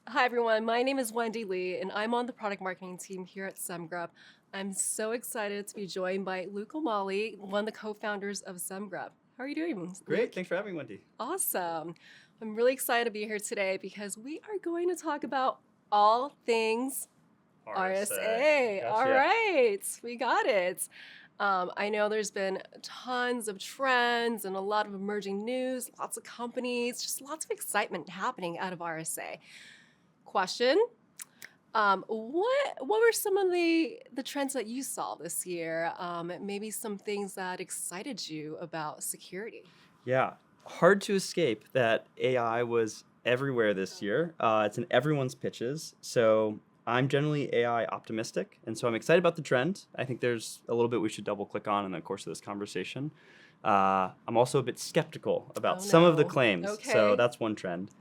Hi, everyone. My name is Wendy Lee, and I'm on the product marketing team here at Semgrep. I'm so excited to be joined by Luke O'Malley, one of the co-founders of Semgrep. How are you doing, Great. Luke? Thanks for having me, Wendy. Awesome. I'm really excited to be here today because we are going to talk about all things RSA. RSA. All Gotcha. right, we got it. I know there's been tons of trends and a lot of emerging news, lots of companies, just lots of excitement happening out of RSA. Question. What were some of the trends that you saw this year? Maybe some things that excited you about security. Yeah. Hard to escape that AI was everywhere this year. It's in everyone's pitches. So I'm generally AI optimistic. And so I'm excited about the trend. I think there's a little bit we should double click on in the course of this conversation. I'm also a bit skeptical about Oh some of the no. claims. So Okay. that's one trend.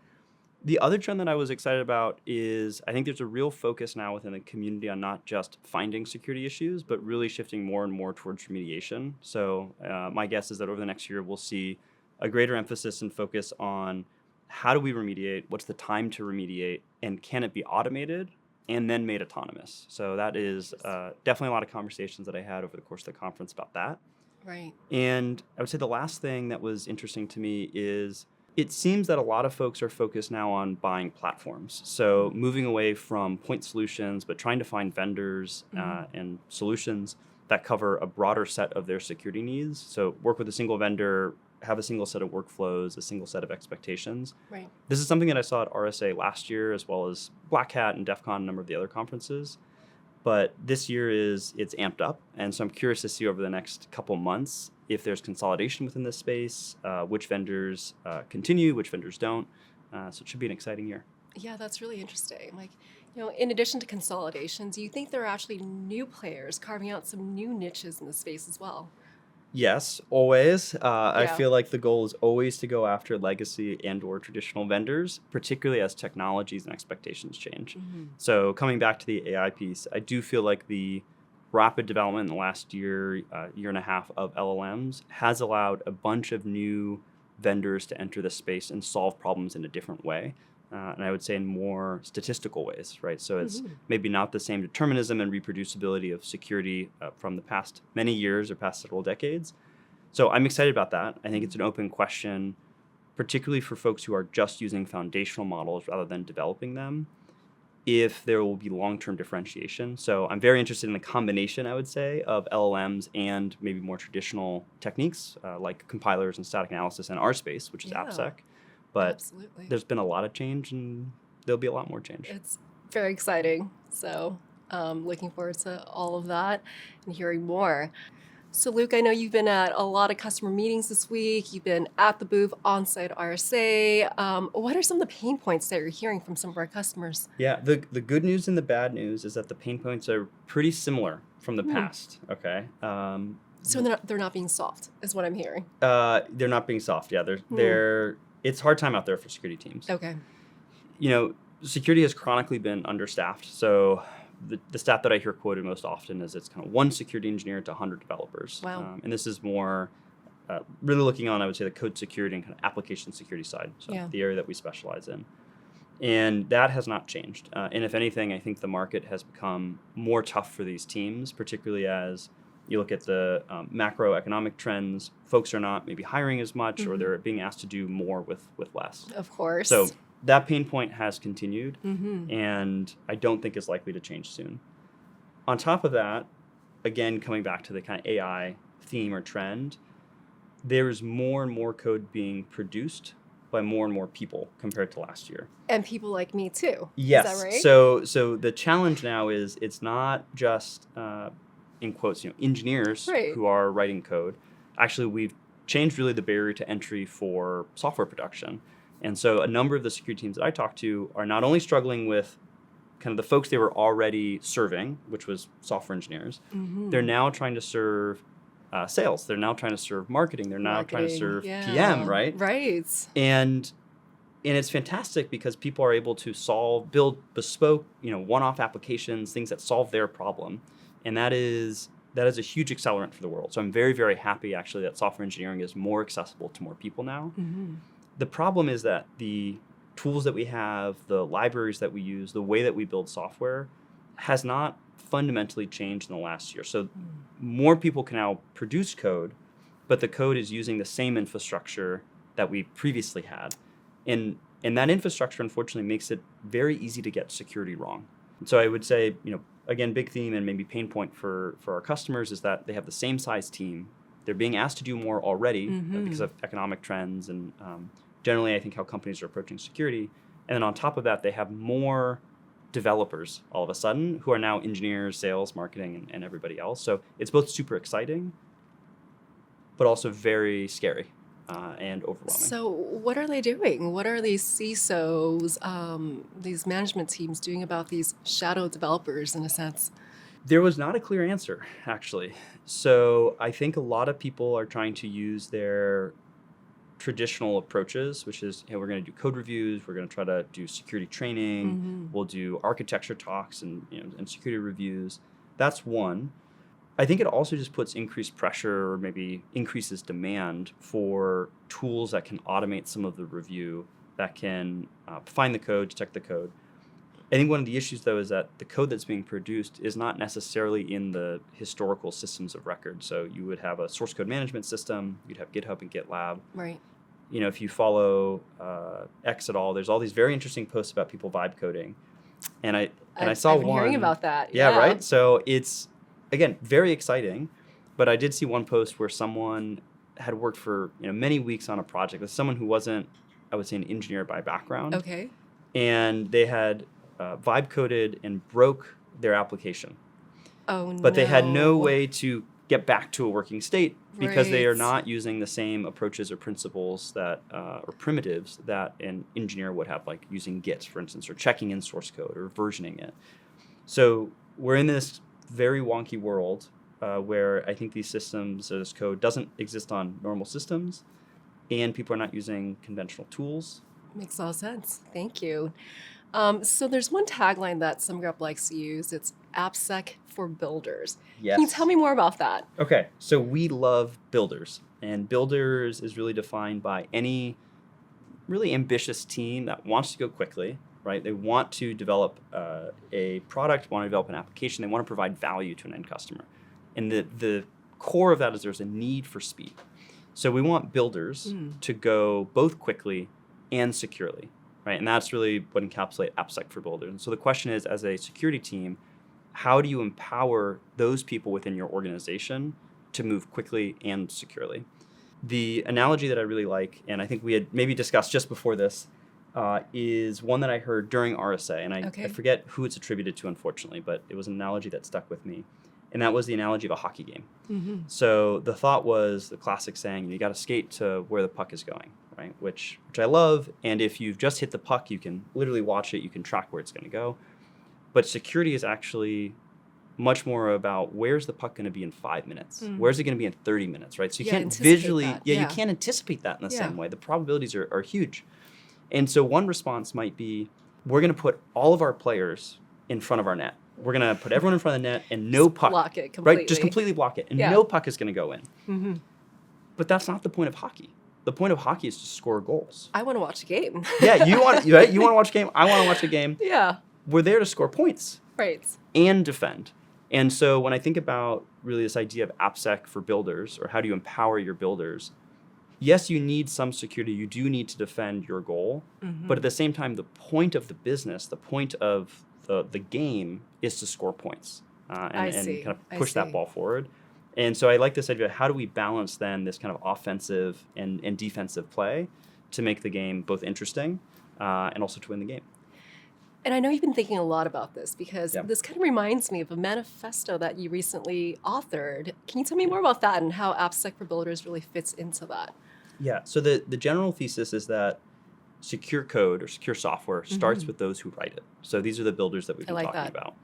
The other trend that I was excited about is I think there's a real focus now within the community on not just finding security issues, but really shifting more and more towards remediation. So my guess is that over the next year, we'll see a greater emphasis and focus on how do we remediate, what's the time to remediate, and can it be automated and then made autonomous. So that is Interesting. definitely a lot of conversations that I had over the course of the conference about that. Right. And I would say the last thing that was interesting to me is it seems that a lot of folks are focused now on buying platforms. So moving away from point solutions, but trying to find vendors Mm-hmm. and solutions that cover a broader set of their security needs. So work with a single vendor, have a single set of workflows, a single set of expectations. Right. This is something that I saw at RSA last year, as well as Black Hat and DEF CON, a number of the other conferences. But this year it's amped up, and so I'm curious to see over the next couple months if there's consolidation within this space, which vendors continue, which vendors don't. So it should be an exciting year. Yeah, that's really interesting. In addition to consolidation, do you think there are actually new players carving out some new niches in the space as well? Yes, always. I Yeah. feel like the goal is always to go after legacy and/or traditional vendors, particularly as technologies and expectations change. Mm-hmm. So coming back to the AI piece, I do feel like the rapid development in the last year, year and a half of LLMs has allowed a bunch of new vendors to enter the space and solve problems in a different way. And I would say in more statistical ways, right? So it's Mm-hmm. maybe not the same determinism and reproducibility of security from the past many years or past several decades. So I'm excited about that. I think it's an open question, particularly for folks who are just using foundational models rather than developing them, if there will be long-term differentiation. So I'm very interested in the combination, I would say, of LLMs and maybe more traditional techniques like compilers and static analysis in our space, which is Yeah, AppSec. But absolutely. there's been a lot of change and there'll be a lot more change. It's very exciting. So, looking forward to all of that and hearing more. So, Luke, I know you've been at a lot of customer meetings this week. You've been at the booth on-site RSA. What are some of the pain points that you're hearing from some of our customers? Yeah, the good news and the bad news is that the pain points are pretty similar from the Hmm. past. Okay, So they're not being solved, is what I'm hearing. they're not being soft. Yeah, Hmm. they're it's hard time out there for security teams. Okay. You know, security has chronically been understaffed. So the stat that I hear quoted most often is it's kind of one security engineer to 100 developers, Wow. and this is more really looking on, I would say, the code security and kind of application security side. So Yeah. the area that we specialize in. And that has not changed. And if anything, I think the market has become more tough for these teams, particularly as you look at the macroeconomic trends. Folks are not maybe hiring as much, or Hmm. they're being asked to do more with less. Of So course. that pain point has continued, Hmm. and I don't think is likely to change soon. On top of that, again, coming back to the kind of AI theme or trend, there is more and more code being produced by more and more people compared to last year. And people like me too. Is that Yes. right? So the challenge now is it's not just in quotes, engineers Right. who are writing code. Actually, we've changed really the barrier to entry for software production. And so a number of the security teams that I talk to are not only struggling with kind of the folks they were already serving, which was software engineers, they're Hmm. now trying to serve sales. They're now trying to serve marketing. They're now trying to Marketing. serve PM, Yeah. right? Right. And it's fantastic because people are able to build bespoke, one-off applications, things that solve their problem, and that is a huge accelerant for the world. So I'm very, very happy actually that software engineering is more accessible to more people now. Hmm. The problem is that tools that we have, the libraries that we use, the way that we build software has not fundamentally changed in the last year. So more people can now produce code, but the code is using the same infrastructure that we previously had. And that infrastructure, unfortunately, makes it very easy to get security wrong. So I would say, again, big theme and maybe pain point for our customers is that they have the same size team. They're being asked to do more already because of economic trends and generally, I think, how companies are approaching security. And then on top of that, they have more developers all of a sudden who are now engineers, sales, marketing, and everybody else. So it's both super exciting, but also very scary and overwhelming. So what are they doing? What are these CISOs, these management teams doing about these shadow developers in a sense? There was not a clear answer, actually. So I think a lot of people are trying to use their traditional approaches, which is, we're going to do code reviews, we're going to try to do security training, we'll do architecture talks and security reviews. That's one. I think it also just puts increased pressure or maybe increases demand for tools that can automate some of the review, that can find the code, detect the code. I think one of the issues, though, is that the code that's being produced is not necessarily in the historical systems of record. So you would have a source code management system, you'd have GitHub and GitLab. Right. If you follow X at all, there's all these very interesting posts about people vibe coding. And I saw I've been one. hearing about that. Yeah, right? So it's, again, very exciting. But I did see one post where someone had worked for many weeks on a project with someone who wasn't, I would say, an engineer by background. Okay. And they had vibe coded and broke their application. Oh, no. But they had no way to get back to a working state because they are Right. not using the same approaches or principles that or primitives that an engineer would have, like using Git, for instance, or checking in source code or versioning it. So we're in this very wonky world where I think these systems or this code doesn't exist on normal systems, and people are not using conventional tools. Makes all sense. Thank you. So there's one tagline that Semgrep likes to use. It's AppSec for builders. Yes. Can you tell me more about that? Okay, so we love builders, and builders is really defined by any really ambitious team that wants to go quickly, right? They want to develop a product, want to develop an application, they want to provide value to an end customer. And the core of that is there's a need for speed. So we want builders to go both quickly and securely, right? And that's really what encapsulates AppSec for builders. And so the question is, as a security team, how do you empower those people within your organization to move quickly and securely? The analogy that I really like, and I think we had maybe discussed just before this, is one that I heard during RSA. And I forget who it's attributed to, unfortunately, but it was an analogy that stuck with me. And that was the analogy of a hockey game. So the thought was the classic saying, you got to skate to where the puck is going, right? Which I love. And if you've just hit the puck, you can literally watch it. You can track where it's going to go. But security is actually much more about where's the puck going to be in 5 minutes? Where's it going to be in 30 minutes, right? So you can't visually, you can't anticipate that in the same way. The probabilities are huge. And so one response might be, we're going to put all of our players in front of our net. We're going to put everyone in front of the net and no puck. Block it completely. Right? Just completely block it. And no puck is going to go in. But that's not the point of hockey. The point of hockey is to score goals. I want to watch a game. Yeah, you want to watch a game. I want to watch a game. Yeah. We're there to score points. Right. And defend. And so when I think about really this idea of AppSec for builders, or how do you empower your builders, yes, you need some security. You do need to defend your goal. But at the same time, the point of the business, the point of the game is to score points and kind of push that ball forward. And so I like this idea of how do we balance then this kind of offensive and defensive play to make the game both interesting and also to win the game. And I know you've been thinking a lot about this because this kind of reminds me of a manifesto that you recently authored. Can you tell me more about that and how AppSec for Builders really fits into that? Yeah, so the general thesis is that secure code or secure software starts with those who write it. So these are the builders that we've been talking about.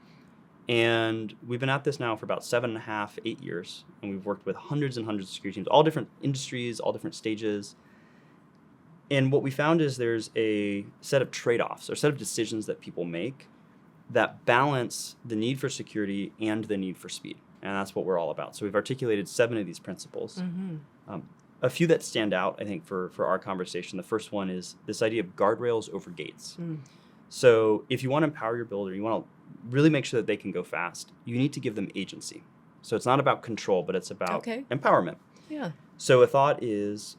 And we've been at this now for about 7.5, 8 years. And we've worked with hundreds and hundreds of security teams, all different industries, all different stages. And what we found is there's a set of trade-offs or set of decisions that people make that balance the need for security and the need for speed. And that's what we're all about. So we've articulated 7 of these principles. A few that stand out, I think, for our conversation. The first one is this idea of guardrails over gates. So if you want to empower your builder, you want to really make sure that they can go fast, you need to give them agency. So it's not about control, but it's about empowerment. Yeah. So a thought is,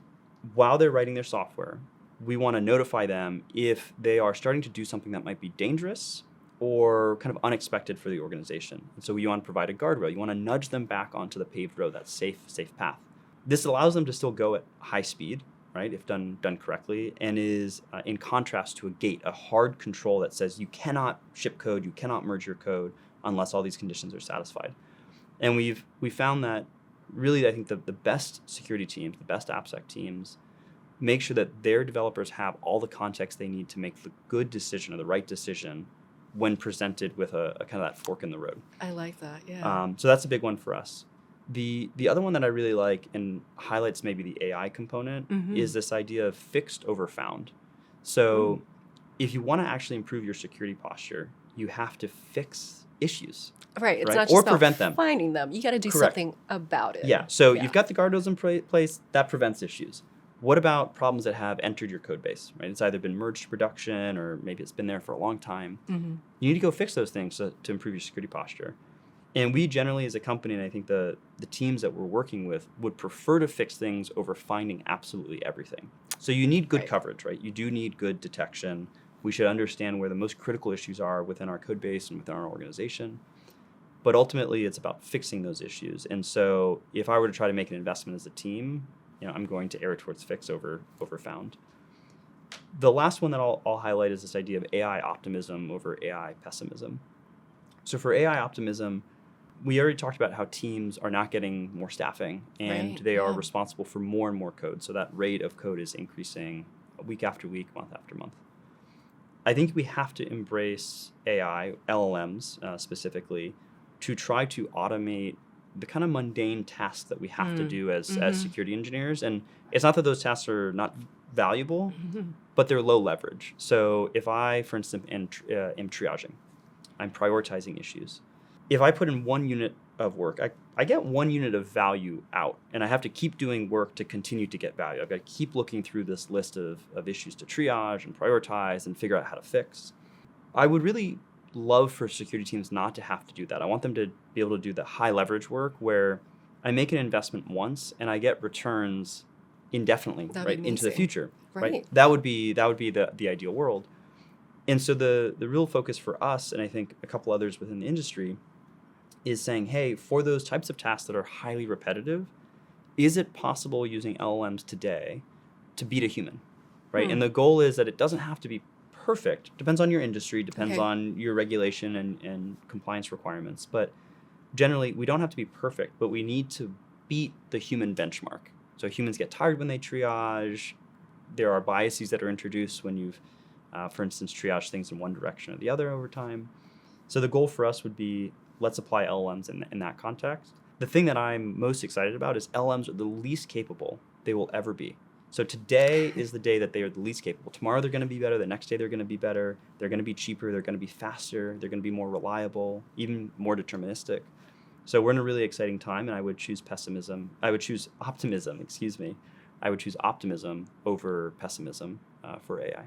while they're writing their software, we want to notify them if they are starting to do something that might be dangerous or kind of unexpected for the organization. And so you want to provide a guardrail. You want to nudge them back onto the paved road, that safe path. This allows them to still go at high speed, right, if done correctly, and is in contrast to a gate, a hard control that says you cannot ship code, you cannot merge your code unless all these conditions are satisfied. And we found that really, I think the best security teams, the best AppSec teams, make sure that their developers have all the context they need to make the good decision or the right decision when presented with a kind of that fork in the road. I like that, yeah. So that's a big one for us. The other one that I really like and highlights maybe the AI component is this idea of fixed over found. So if you want to actually improve your security posture, you have to fix issues. Right. It's right? not just or about prevent them. finding them. You got to do Correct. something about it. Yeah. So you've got the guardrails in place that prevents issues. What about problems that have entered your code base, right? It's either been merged to production or maybe it's been there for a long time. You need to go fix those things to improve your security posture. And we generally, as a company, and I think the teams that we're working with, would prefer to fix things over finding absolutely everything. So you need good coverage, right? You do need good detection. We should understand where the most critical issues are within our code base and within our organization. But ultimately, it's about fixing those issues. And so if I were to try to make an investment as a team, I'm going to err towards fix over found. The last one that I'll highlight is this idea of AI optimism over AI pessimism. So for AI optimism, we already talked about how teams are not getting more staffing and they are responsible for more and more code. So that rate of code is increasing week after week, month after month. I think we have to embrace AI, LLMs specifically, to try to automate the kind of mundane tasks that we have to do as security engineers. And it's not that those tasks are not valuable, but they're low leverage. So if I, for instance, am triaging, I'm prioritizing issues. If I put in 1 unit of work, I get 1 unit of value out, and I have to keep doing work to continue to get value. I've got to keep looking through this list of issues to triage and prioritize and figure out how to fix. I would really love for security teams not to have to do that. I want them to be able to do the high leverage work where I make an investment once and I get returns indefinitely, right, into the future. Right. That would be the ideal world. And so the real focus for us, and I think a couple others within the industry, is saying, hey, for those types of tasks that are highly repetitive, is it possible using LLMs today to beat a human, right? And the goal is that it doesn't have to be perfect. Depends on your industry, depends on your regulation and compliance requirements. But generally, we don't have to be perfect, but we need to beat the human benchmark. So humans get tired when they triage. There are biases that are introduced when you've, for instance, triaged things in one direction or the other over time. So the goal for us would be, let's apply LLMs in that context. The thing that I'm most excited about is LLMs are the least capable they will ever be. So today is the day that they are the least capable. Tomorrow they're going to be better. The next day they're going to be better. They're going to be cheaper. They're going to be faster. They're going to be more reliable, even more deterministic. So we're in a really exciting time, and I would choose optimism, I would choose optimism over pessimism for AI.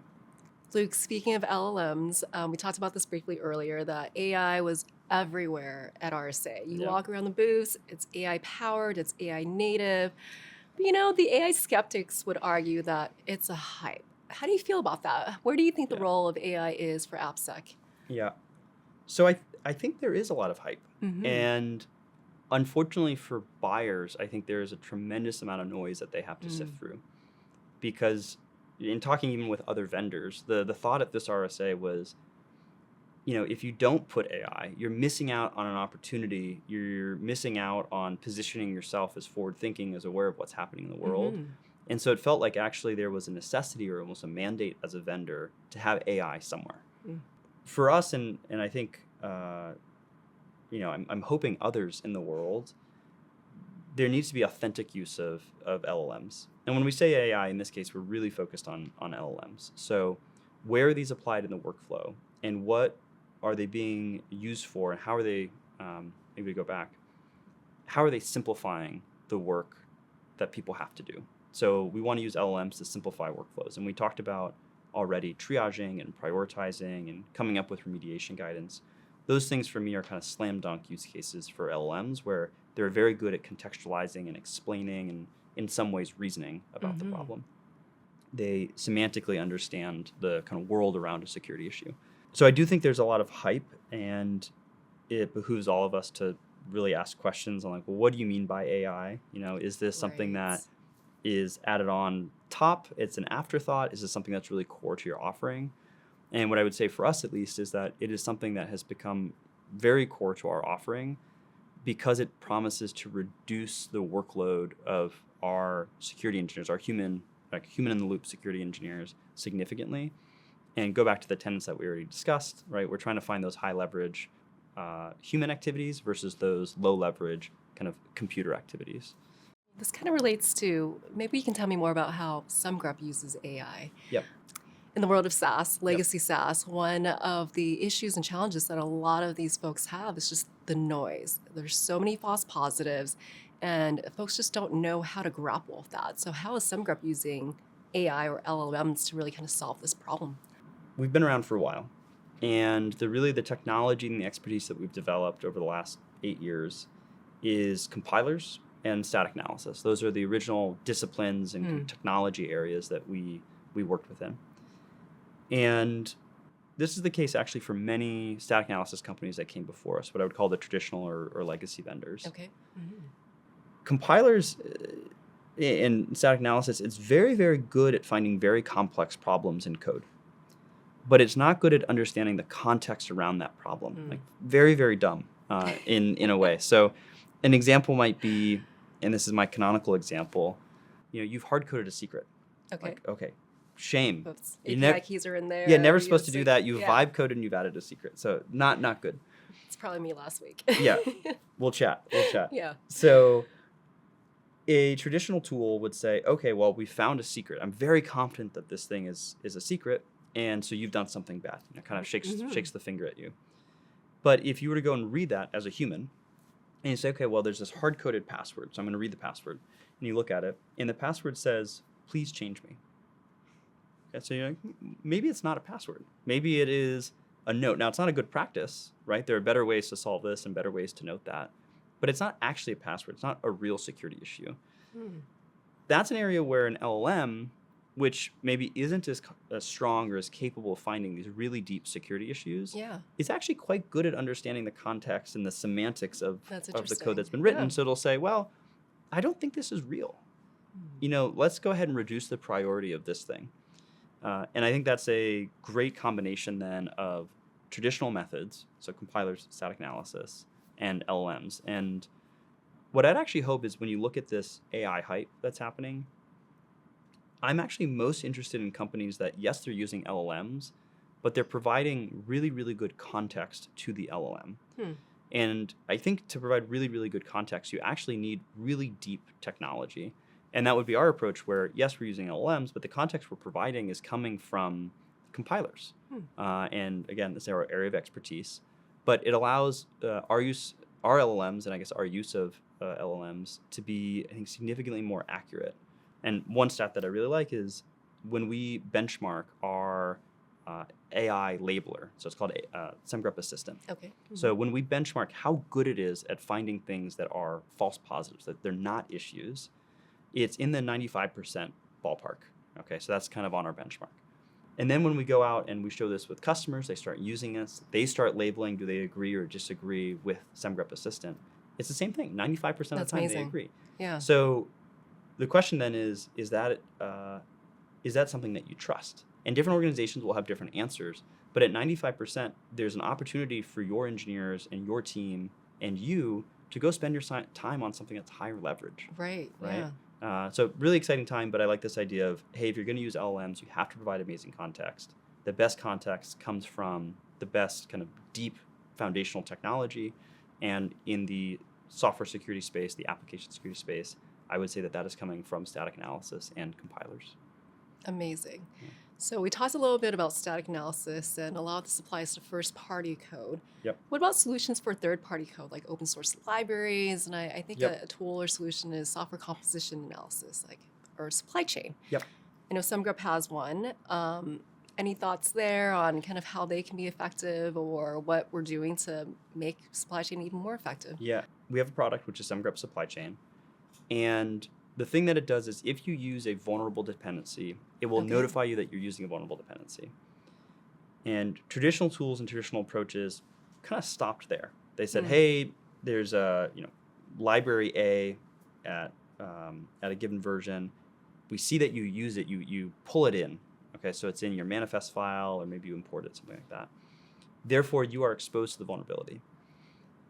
Luke, speaking of LLMs, we talked about this briefly earlier, that AI was everywhere at RSA. You walk around the booths, it's AI powered, it's AI native. But the AI skeptics would argue that it's a hype. How do you feel about that? Where do you think the role of AI is for AppSec? Yeah. So I think there is a lot of hype. And unfortunately for buyers, I think there is a tremendous amount of noise that they have to sift through. Because in talking even with other vendors, the thought at this RSA was, if you don't put AI, you're missing out on an opportunity. You're missing out on positioning yourself as forward-thinking, as aware of what's happening in the world. And so it felt like actually there was a necessity or almost a mandate as a vendor to have AI somewhere. For us, and I think, I'm hoping others in the world, there needs to be authentic use of LLMs. And when we say AI, in this case, we're really focused on LLMs. So where are these applied in the workflow? And what are they being used for? And how are they, maybe we go back, how are they simplifying the work that people have to do? So we want to use LLMs to simplify workflows. And we talked about already triaging and prioritizing and coming up with remediation guidance. Those things for me are kind of slam dunk use cases for LLMs where they're very good at contextualizing and explaining and in some ways reasoning about the problem. They semantically understand the kind of world around a security issue. So I do think there's a lot of hype, and it behooves all of us to really ask questions on like, well, what do you mean by AI? Is this something that is added on top? It's an afterthought? Is this something that's really core to your offering? And what I would say for us, at least, is that it is something that has become very core to our offering because it promises to reduce the workload of our security engineers, our human in the loop security engineers significantly. And go back to the tenets that we already discussed, right? We're trying to find those high leverage human activities versus those low leverage kind of computer activities. This kind of relates to, maybe you can tell me more about how Semgrep uses AI. Yep. In the world of SaaS, legacy SaaS, one of the issues and challenges that a lot of these folks have is just the noise. There's so many false positives, and folks just don't know how to grapple with that. So how is Semgrep using AI or LLMs to really kind of solve this problem? We've been around for a while, and the technology and the expertise that we've developed over the last 8 years is compilers and static analysis. Those are the original disciplines and technology areas that we worked within. And this is the case actually for many static analysis companies that came before us, what I would call the traditional or legacy vendors. Okay. Compilers in static analysis, it's very, very good at finding very complex problems in code. But it's not good at understanding the context around that problem. Like very, very dumb in a way. So an example might be, and this is my canonical example, you've hard-coded a secret. Okay. Like, okay, shame. Oops. API keys are in there. Yeah, never supposed to do that. You've vibe coded and you've added a secret. So not good. It's probably me last week. Yeah, we'll chat. Yeah. So a traditional tool would say, okay, well, we found a secret. I'm very confident that this thing is a secret. And so you've done something bad. Kind of shakes the finger at you. But if you were to go and read that as a human, and you say, okay, well, there's this hard-coded password, so I'm going to read the password. And you look at it, and the password says, please change me. Okay, so you're like, maybe it's not a password. Maybe it is a note. Now, it's not a good practice, right? There are better ways to solve this and better ways to note that. But it's not actually a password. It's not a real security issue. That's an area where an LLM, which maybe isn't as strong or as capable of finding these really deep security issues, is actually quite good at understanding the context and the semantics of the code that's been written. Yeah. So it'll say, well, I don't think this is real. Let's go ahead and reduce the priority of this thing. And I think that's a great combination then of traditional methods, so compilers, static analysis, and LLMs. And what I'd actually hope is when you look at this AI hype that's happening, I'm actually most interested in companies that, yes, they're using LLMs, but they're providing really, really good context to the LLM. And I think to provide really, really good context, you actually need really deep technology. And that would be our approach where, yes, we're using LLMs, but the context we're providing is coming from compilers. And again, this is our area of expertise. But it allows our LLMs, and I guess our use of LLMs to be, I think, significantly more accurate. And one stat that I really like is when we benchmark our AI labeler, so it's called Semgrep Assistant. Okay. So when we benchmark how good it is at finding things that are false positives, that they're not issues, it's in the 95% ballpark. Okay, so that's kind of on our benchmark. And then when we go out and we show this with customers, they start using us, they start labeling, do they agree or disagree with Semgrep Assistant? It's the same thing, 95% of the time they agree. Yeah. So the question then is that something that you trust? And different organizations will have different answers, but at 95%, there's an opportunity for your engineers and your team and you to go spend your time on something that's higher leverage. Right. Yeah. So really exciting time, but I like this idea of, hey, if you're going to use LLMs, you have to provide amazing context. The best context comes from the best kind of deep foundational technology. And in the software security space, the application security space, I would say that is coming from static analysis and compilers. Amazing. Yeah. So we talked a little bit about static analysis, and a lot of this applies to first-party code. Yep. What about solutions for third-party code, like open source libraries? And I think a tool or solution is software composition analysis, like or supply chain. Yep. I know Semgrep has one. Any thoughts there on kind of how they can be effective or what we're doing to make supply chain even more effective? Yeah. We have a product which is Semgrep Supply Chain. And the thing that it does is if you use a vulnerable dependency, it will Okay. notify you that you're using a vulnerable dependency. And traditional tools and traditional approaches kind of stopped there. They said, hey, there's a library A at a given version. We see that you use it, you pull it in. Okay, so it's in your manifest file, or maybe you import it, something like that. Therefore, you are exposed to the vulnerability.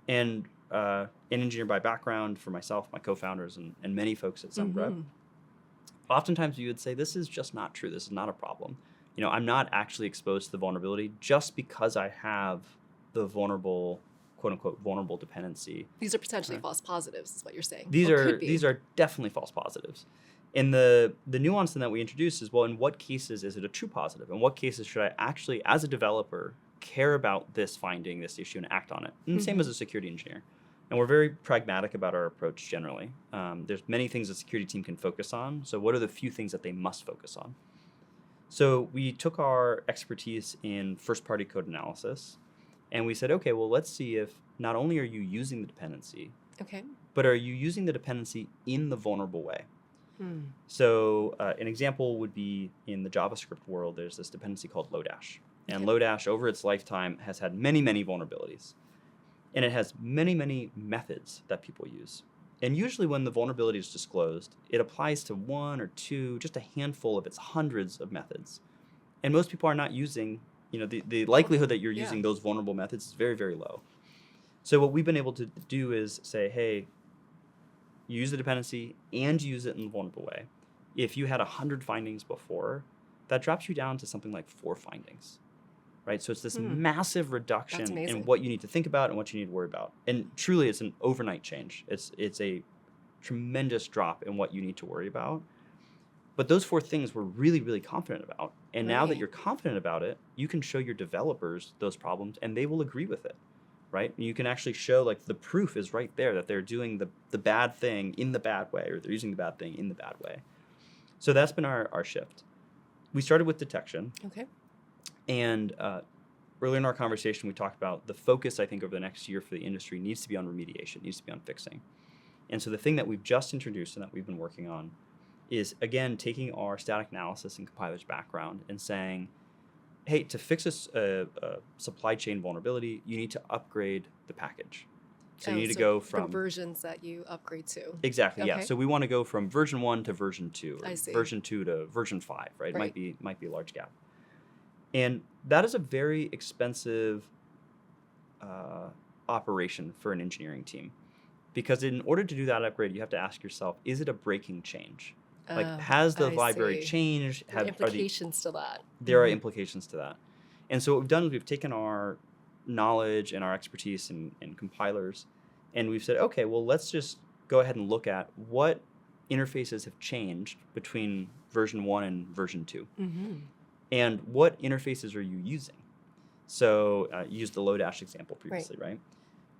And an engineer by background, for myself, my co-founders, and many folks at Semgrep, oftentimes you would say, this is just not true. This is not a problem. I'm not actually exposed to the vulnerability just because I have the vulnerable, quote unquote, vulnerable dependency. These are potentially false positives, is what you're saying. These Or could be. these are definitely false positives. And the nuance in that we introduce is, well, in what cases is it a true positive? In what cases should I actually, as a developer, care about this finding, this issue, and act on it? And same as a security engineer. And we're very pragmatic about our approach generally. There's many things a security team can focus on. So what are the few things that they must focus on? So we took our expertise in first-party code analysis, and we said, okay, well, let's see if not only are you using the dependency, but are you using the dependency in the vulnerable way? So an example would be in the JavaScript world, there's this dependency called Lodash. And Lodash, over its lifetime, has had many, many vulnerabilities. And it has many, many methods that people use. And usually when the vulnerability is disclosed, it applies to one or two, just a handful of its hundreds of methods. And most people are not using, the likelihood that you're using those vulnerable methods is very, very low. So what we've been able to do is say, hey, you use the dependency and you use it in a vulnerable way. If you had 100 findings before, that drops you down to something like 4 findings, right? So it's this massive reduction in what you need to think about and what you need to worry about. And truly, it's an overnight change. It's a tremendous drop in what you need to worry about. But those 4 things we're really, really confident about. And now that you're confident about it, you can show your developers those problems and they will agree with it. Right? You can actually show, like, the proof is right there that they're doing the bad thing in the bad way, or they're using the bad thing in the bad way. So that's been our shift. We started with detection. Okay. And earlier in our conversation, we talked about the focus, I think, over the next year for the industry needs to be on remediation, needs to be on fixing. And so the thing that we've just introduced and that we've been working on is, again, taking our static analysis and compiler's background and saying, hey, to fix a supply chain vulnerability, you need to upgrade the package. So you need to go from versions that you upgrade to. Exactly, yeah. So we want to go from version 1 to version 2, or I see. version 2 to version 5, right? It might be a large gap. And that is a very expensive operation for an engineering team. Because in order to do that upgrade, you have to ask yourself, is it a breaking change? Like, has the library changed? There are implications to that. There are implications to that. And so what we've done is we've taken our knowledge and our expertise in compilers, and we've said, okay, well, let's just go ahead and look at what interfaces have changed between version 1 and version 2. And what interfaces are you using? So you used the Lodash example previously, right?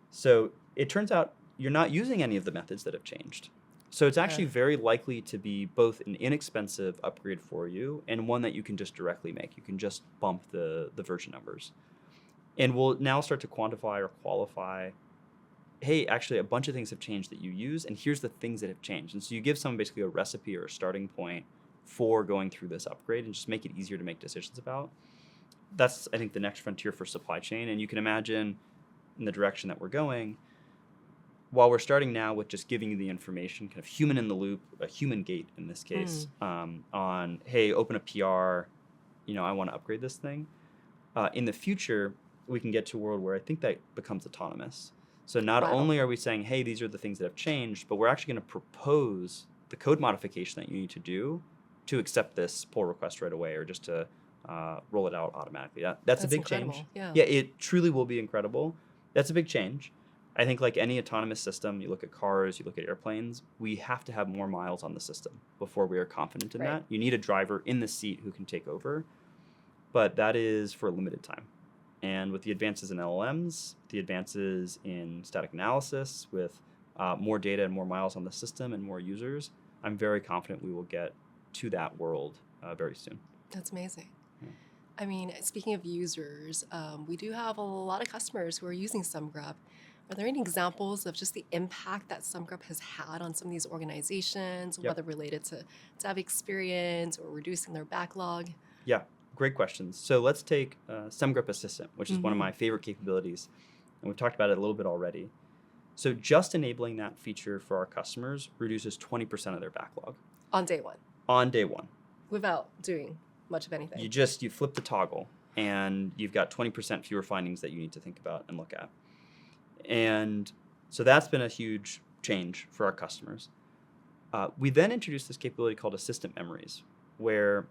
So it turns out you're not using any of the methods that have changed. So it's actually very likely to be both an inexpensive upgrade for you and one that you can just directly make. You can just bump the version numbers. And we'll now start to quantify or qualify, hey, actually a bunch of things have changed that you use, and here's the things that have changed. And so you give someone basically a recipe or a starting point for going through this upgrade and just make it easier to make decisions about. That's, I think, the next frontier for supply chain. And you can imagine in the direction that we're going, while we're starting now with just giving you the information, kind of human in the loop, a human gate in this case, on, hey, open a PR, I want to upgrade this thing. In the future, we can get to a world where I think that becomes autonomous. So not only are we saying, hey, these are the things that have changed, but we're actually going to propose the code modification that you need to do to accept this pull request right away, or just to roll it out automatically. That's a big change. Yeah, it truly will be incredible. That's a big change. I think, like any autonomous system, you look at cars, you look at airplanes, we have to have more miles on the system before we are confident in that. You need a driver in the seat who can take over, but that is for a limited time. And with the advances in LLMs, the advances in static analysis, with more data and more miles on the system and more users, I'm very confident we will get to that world very soon. That's amazing. Yeah. I mean, speaking of users, we do have a lot of customers who are using Semgrep. Are there any examples of just the impact that Semgrep has had on some of these organizations, Yep. whether related to dev experience or reducing their backlog? Yeah, great questions. So let's take Semgrep Assistant, which is one of Mm-hmm. my favorite capabilities. And we've talked about it a little bit already. So just enabling that feature for our customers reduces 20% of their backlog On day one, on day one. without doing much of anything. You flip the toggle and you've got 20% fewer findings that you need to think about and look at. And so that's been a huge change for our customers. We then introduced this capability called Assistant Memories, where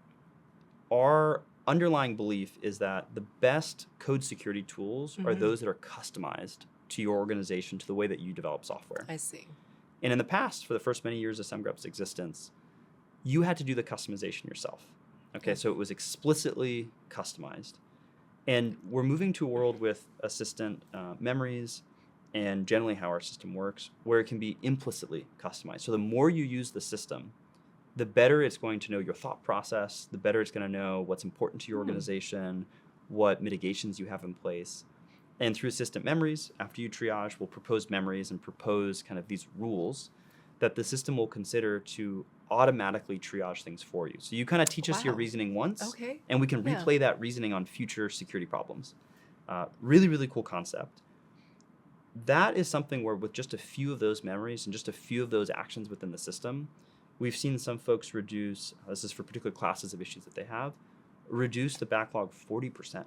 our underlying belief is that the best code security tools are Mhm. those that are customized to your organization, to the way that you develop software. I see. And in the past, for the first many years of Semgrep's existence, you had to do the customization yourself. Okay, Yeah. so it was explicitly customized. And we're moving to a world with Assistant Memories and generally how our system works, where it can be implicitly customized. So the more you use the system, the better it's going to know your thought process, the better it's going to know what's important to your organization, what mitigations you have in place. And through Assistant Memories, after you triage, we'll propose memories and propose kind of these rules that the system will consider to automatically triage things for you. So you kind of teach us your Wow. reasoning once, Okay. and we can Yeah. replay that reasoning on future security problems. Really, really cool concept. That is something where with just a few of those memories and just a few of those actions within the system, we've seen some folks reduce, this is for particular classes of issues that they have, reduce the backlog 40%,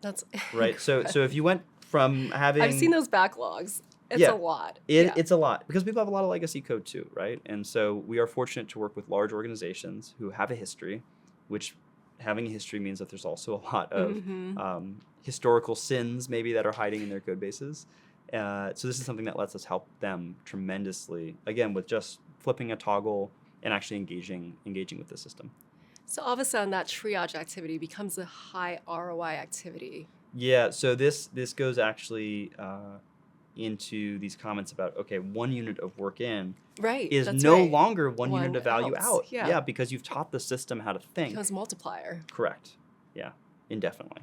That's right? So if incredible. you went from having... I've seen those backlogs. It's Yeah, a lot. Yeah. it's a lot because people have a lot of legacy code too, right? And so we are fortunate to work with large organizations who have a history, which having a history means that there's also a lot of Mhm. historical sins maybe that are hiding in their code bases. So this is something that lets us help them tremendously, again, with just flipping a toggle and actually engaging with the system. So all of a sudden, that triage activity becomes a high ROI activity. Yeah, so this goes actually into these comments about, okay, 1 unit of work in Right. is That's no right. longer 1 unit One of value out. out. Yeah. Yeah, because you've taught the system how to think. Becomes a multiplier. Correct. Yeah, indefinitely.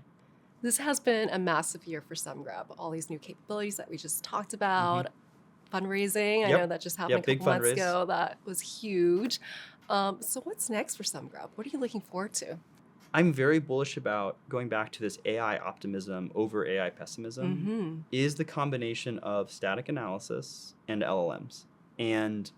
This has been a massive year for Semgrep. All these new capabilities that we just talked about. Fundraising, I know Yep. that just happened Yeah, a big couple months fundraise. ago. That was huge. So what's next for Semgrep? What are you looking forward to? I'm very bullish about going back to this AI optimism over AI pessimism Mm-hmm. is the combination of static analysis and LLMs. And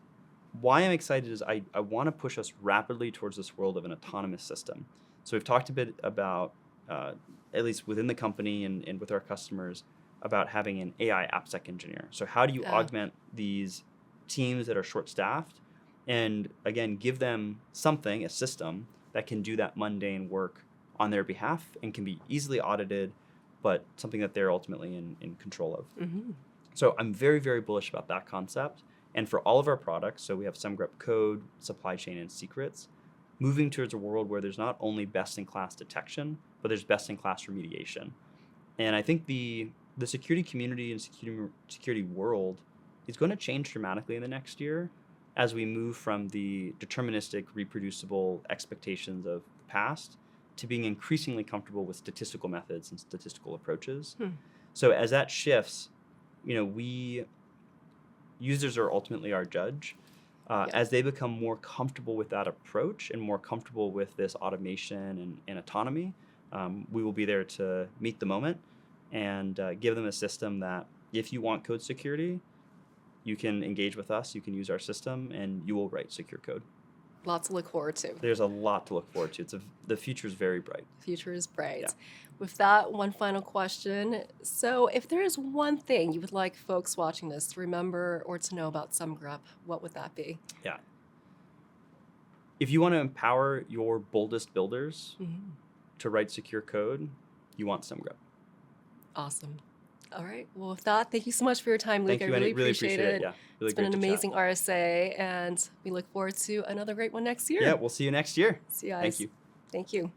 why I'm excited is I want to push us rapidly towards this world of an autonomous system. So we've talked a bit about, at least within the company and with our customers, about having an AI AppSec engineer. So how do you augment these teams that are short-staffed and, again, give them something, a system, that can do that mundane work on their behalf and can be easily audited, but something that they're ultimately in control of. Mm-hmm. So I'm very, very bullish about that concept. And for all of our products, so we have Semgrep Code, Supply Chain, and Secrets, moving towards a world where there's not only best-in-class detection, but there's best-in-class remediation. And I think the security community and security world is going to change dramatically in the next year as we move from the deterministic, reproducible expectations of the past to being increasingly comfortable with statistical methods and statistical approaches. So as that shifts, users are ultimately our judge. As they become more comfortable with that approach and more comfortable with this automation and autonomy, we will be there to meet the moment and give them a system that if you want code security, you can engage with us, you can use our system, and you will write secure code. Lots to look forward to. There's a lot to look forward to. The future is very bright. The future is bright. Yeah. With that, one final question. So if there is one thing you would like folks watching this to remember or to know about Semgrep, what would that be? Yeah. If you want to empower your boldest builders to write secure code, you want Semgrep. Awesome. All right. Well, with that, thank you so much for your time, Luke. Thank you, I Annie. really appreciate it. Yeah, really It's been great an to chat. amazing RSA, and we look forward to another great one next year. Yeah, we'll see you next year. See you guys. Thank you. Thank you.